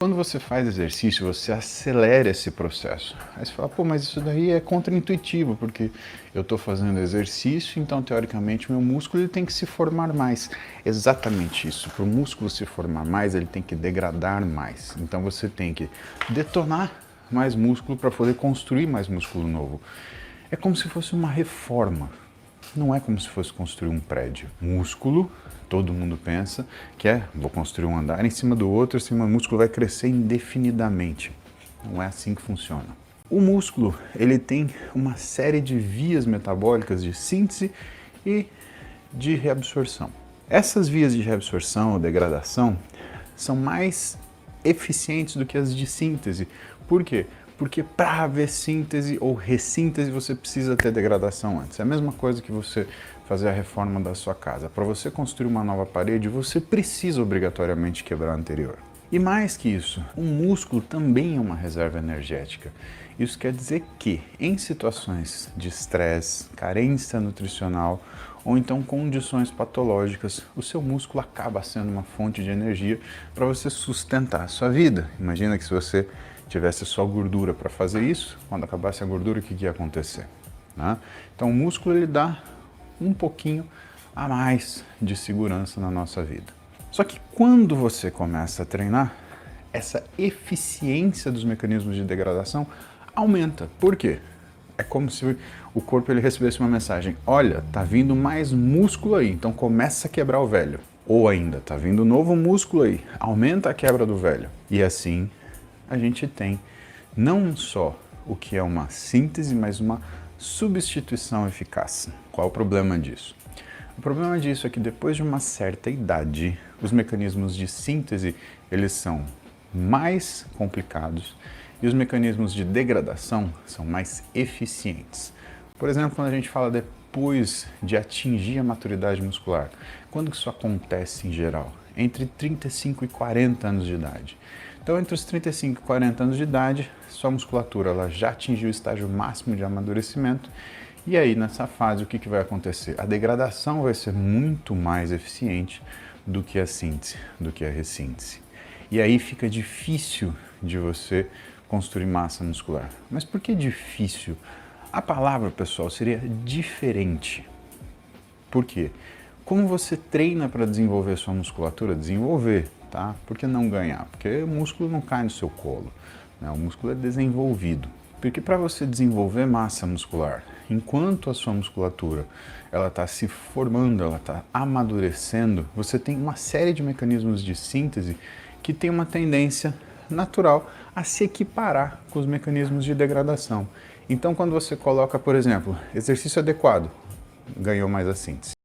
Quando você faz exercício, você acelera esse processo. Aí você fala, pô, mas isso daí é contraintuitivo, porque eu estou fazendo exercício, então teoricamente o meu músculo ele tem que se formar mais. Exatamente isso. Para o músculo se formar mais, ele tem que degradar mais. Então você tem que detonar mais músculo para poder construir mais músculo novo. É como se fosse uma reforma. Não é como se fosse construir um prédio. Músculo, todo mundo pensa que vou construir um andar em cima do outro, assim, o músculo vai crescer indefinidamente. Não é assim que funciona. O músculo, ele tem uma série de vias metabólicas de síntese e de reabsorção. Essas vias de reabsorção ou degradação são mais eficientes do que as de síntese. Por quê? Porque para haver síntese ou ressíntese você precisa ter degradação antes. É a mesma coisa que você fazer a reforma da sua casa. Para você construir uma nova parede, você precisa obrigatoriamente quebrar a anterior. E mais que isso, o músculo também é uma reserva energética. Isso quer dizer que, em situações de estresse, carência nutricional ou então condições patológicas, o seu músculo acaba sendo uma fonte de energia para você sustentar a sua vida. Imagina que se você tivesse só gordura para fazer isso, quando acabasse a gordura, o que ia acontecer? Né? Então o músculo ele dá um pouquinho a mais de segurança na nossa vida. Só que quando você começa a treinar, essa eficiência dos mecanismos de degradação aumenta. Por quê? É como se o corpo ele recebesse uma mensagem, olha, tá vindo mais músculo aí, então começa a quebrar o velho. Ou ainda, tá vindo novo músculo aí, aumenta a quebra do velho. E assim a gente tem não só o que é uma síntese, mas uma substituição eficaz. Qual o problema disso? O problema disso é que depois de uma certa idade, os mecanismos de síntese eles são mais complicados e os mecanismos de degradação são mais eficientes. Por exemplo, quando a gente fala depois de atingir a maturidade muscular, quando que isso acontece em geral? Entre 35 e 40 anos de idade. Então, entre os 35 e 40 anos de idade, sua musculatura ela já atingiu o estágio máximo de amadurecimento. E aí, nessa fase, o que vai acontecer? A degradação vai ser muito mais eficiente do que a síntese, do que a ressíntese. E aí fica difícil de você construir massa muscular. Mas por que difícil? A palavra, pessoal, seria diferente. Por quê? Como você treina para desenvolver sua musculatura? Desenvolver, tá? Por que não ganhar? Porque o músculo não cai no seu colo, né? O músculo é desenvolvido. Porque para você desenvolver massa muscular, enquanto a sua musculatura ela está se formando, ela está amadurecendo, você tem uma série de mecanismos de síntese que tem uma tendência natural a se equiparar com os mecanismos de degradação. Então, quando você coloca, por exemplo, exercício adequado, ganhou mais a síntese.